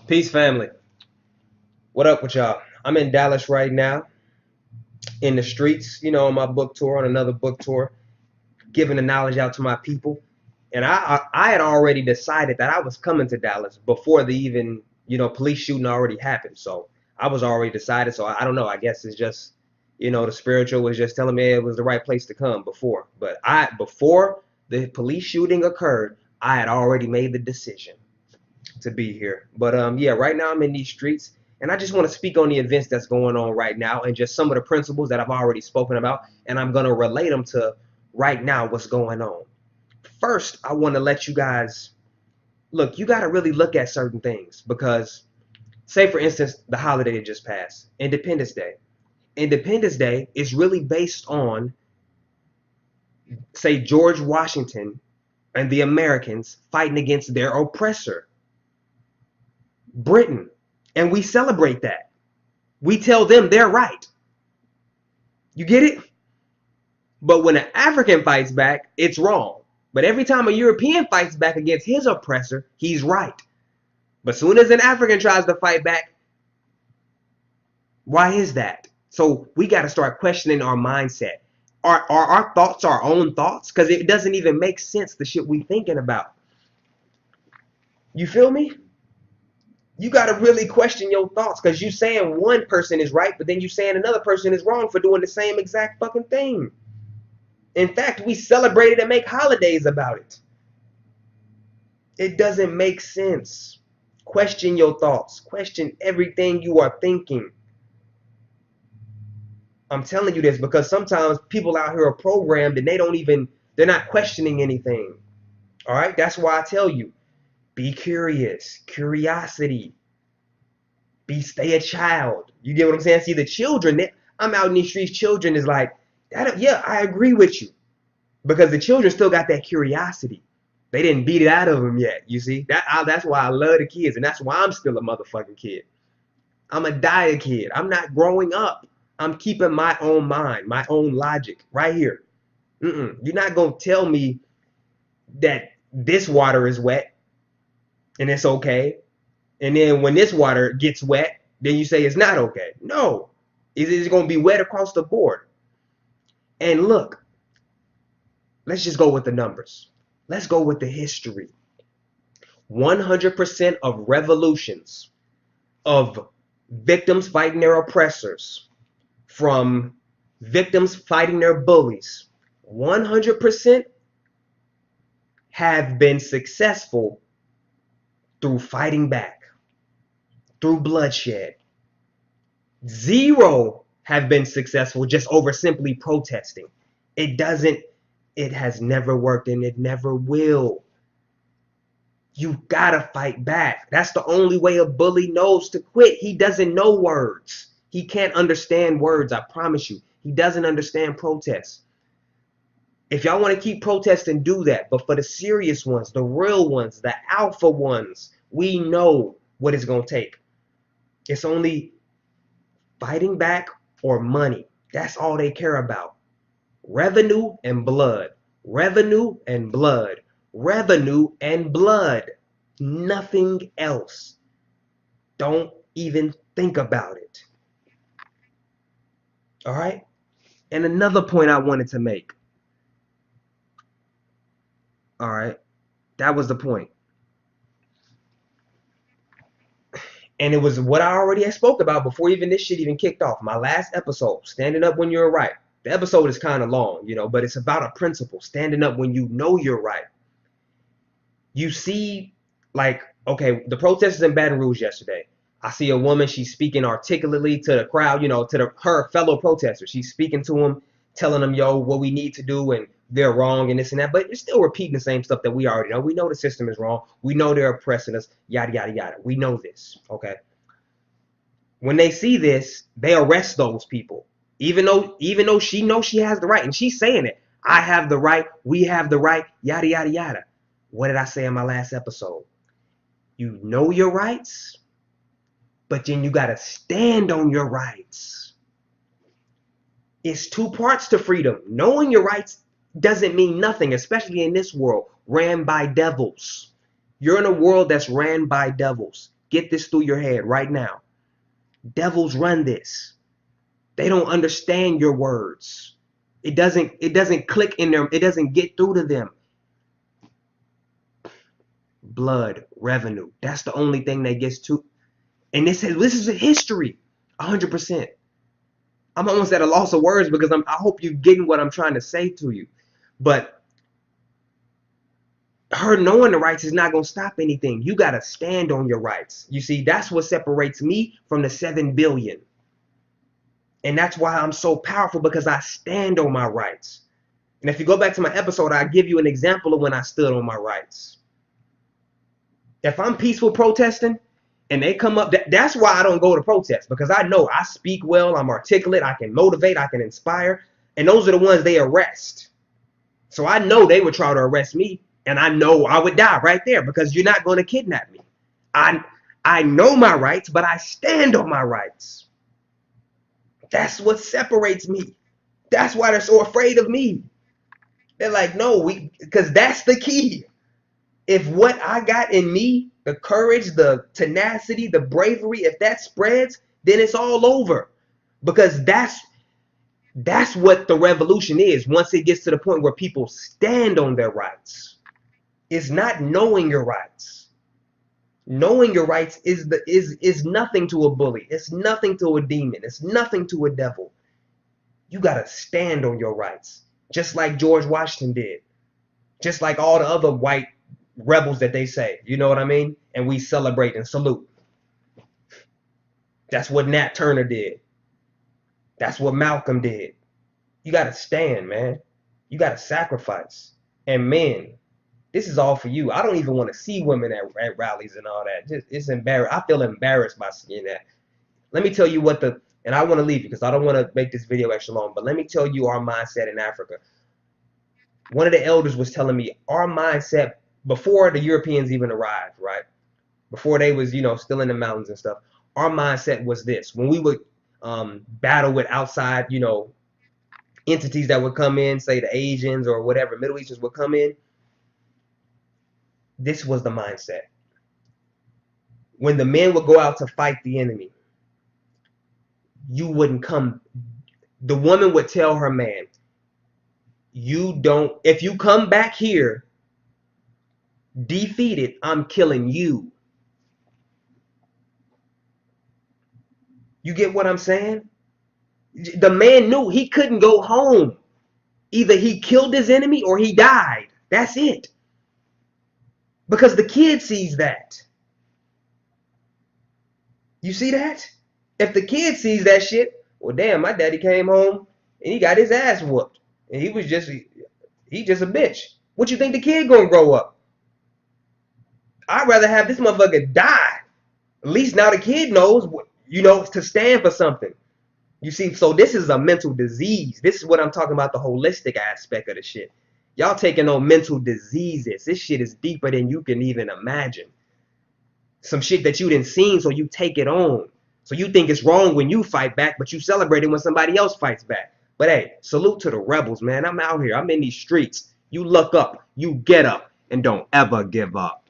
Peace, family. What up with y'all? I'm in Dallas right now, in the streets, on my book tour, on another book tour, giving the knowledge out to my people. And I had already decided that I was coming to Dallas before the even, police shooting already happened. So I was already decided. So I don't know. I guess it's just, the spiritual was just telling me it was the right place to come before. But before the police shooting occurred, I had already made the decision to be here. But yeah, right now I'm in these streets, and I just want to speak on the events that's going on right now and just some of the principles that I've already spoken about, and I'm gonna relate them to right now what's going on. First, I want to let you guys look. You got to really look at certain things because, say for instance, the holiday that just passed, Independence Day. Independence Day is really based on, say, George Washington and the Americans fighting against their oppressor, Britain. And we celebrate that. We tell them they're right. You get it? But when an African fights back, it's wrong. But every time a European fights back against his oppressor, he's right. But soon as an African tries to fight back, why is that? So we got to start questioning our mindset. Are our thoughts our own thoughts? Because it doesn't even make sense, the shit we thinking about. You feel me? You got to really question your thoughts because you saying one person is right, but then you saying another person is wrong for doing the same exact fucking thing. In fact, we celebrate it and make holidays about it. It doesn't make sense. Question your thoughts. Question everything you are thinking. I'm telling you this because sometimes people out here are programmed and they're not questioning anything. All right? That's why I tell you, be curious. Curiosity. Stay a child. You get what I'm saying? See, the children, I'm out in these streets, children is like, yeah, I agree with you. Because the children still got that curiosity. They didn't beat it out of them yet. You see, that's why I love the kids, and that's why I'm still a motherfucking kid. I'm a die kid. I'm not growing up. I'm keeping my own mind, my own logic right here. You're not gonna tell me that this water is wet and it's okay, and then when this water gets wet, then you say it's not okay. No, it's gonna be wet across the board. And look, let's just go with the numbers. Let's go with the history. 100% of revolutions, of victims fighting their oppressors, from victims fighting their bullies, 100% have been successful through fighting back, through bloodshed. Zero have been successful just over simply protesting. It has never worked and it never will. You gotta fight back. That's the only way a bully knows to quit. He doesn't know words. He can't understand words, I promise you. He doesn't understand protests. If y'all want to keep protesting, do that. But for the serious ones, the real ones, the alpha ones, we know what it's going to take. It's only fighting back or money. That's all they care about. Revenue and blood. Revenue and blood. Revenue and blood. Nothing else. Don't even think about it. All right? And another point I wanted to make. All right? That was the point. And it was what I already had spoke about before even this shit even kicked off. My last episode, standing up when you're right. The episode is kind of long, but it's about a principle, standing up when you know you're right. You see, like, okay, the protesters in Baton Rouge yesterday. I see a woman, she's speaking articulately to the crowd, to her fellow protesters. She's speaking to them, telling them, yo, what we need to do, and they're wrong, and this and that. But you're still repeating the same stuff that we already know. We know the system is wrong. We know they're oppressing us, yada, yada, yada. We know this, okay? When they see this, they arrest those people. Even though she knows she has the right, and she's saying it. I have the right, we have the right, yada, yada, yada. What did I say in my last episode? You know your rights, but then you got to stand on your rights. It's two parts to freedom. Knowing your rights doesn't mean nothing, especially in this world ran by devils. You're in a world that's ran by devils. Get this through your head right now. Devils run this. They don't understand your words. It doesn't click in them. It doesn't get through to them. Blood, revenue. That's the only thing that gets to. And this is a history. 100%. I'm almost at a loss of words because I hope you're getting what I'm trying to say to you. But her knowing the rights is not going to stop anything. You got to stand on your rights. You see, that's what separates me from the 7 billion. And that's why I'm so powerful, because I stand on my rights. And if you go back to my episode, I give you an example of when I stood on my rights. If I'm peaceful protesting and they come up, that's why I don't go to protest, because I know I speak well, I'm articulate, I can motivate, I can inspire. And those are the ones they arrest. So I know they would try to arrest me, and I know I would die right there, because you're not going to kidnap me. I know my rights, but I stand on my rights. That's what separates me. That's why they're so afraid of me. They're like, no, because that's the key. If what I got in me, the courage, the tenacity, the bravery, if that spreads, then it's all over. Because that's what the revolution is. Once it gets to the point where people stand on their rights, it's not knowing your rights. Knowing your rights is nothing to a bully. It's nothing to a demon. It's nothing to a devil. You gotta stand on your rights, just like George Washington did, just like all the other white rebels that they say. You know what I mean? And we celebrate and salute. That's what Nat Turner did. That's what Malcolm did. You gotta stand, man. You gotta sacrifice. And men, this is all for you. I don't even want to see women at rallies and all that. It's embarrassing. I feel embarrassed by seeing that. Let me tell you and I want to leave you because I don't want to make this video extra long, but let me tell you our mindset in Africa. One of the elders was telling me our mindset before the Europeans even arrived, right? Before they was, still in the mountains and stuff. Our mindset was this. When we would battle with outside, entities that would come in, say the Asians or whatever, Middle Easterns would come in, this was the mindset. When the men would go out to fight the enemy, you wouldn't come. The woman would tell her man, if you come back here defeated, I'm killing you. You get what I'm saying? The man knew he couldn't go home. Either he killed his enemy or he died. That's it. Because the kid sees that. You see that? If the kid sees that shit, well, damn, my daddy came home and he got his ass whooped. And he just a bitch. What you think the kid gonna grow up? I'd rather have this motherfucker die. At least now the kid knows, to stand for something. You see, so this is a mental disease. This is what I'm talking about, the holistic aspect of the shit. Y'all taking on mental diseases. This shit is deeper than you can even imagine. Some shit that you didn't seen, so you take it on. So you think it's wrong when you fight back, but you celebrate it when somebody else fights back. But hey, salute to the rebels, man. I'm out here. I'm in these streets. You look up, you get up, and don't ever give up.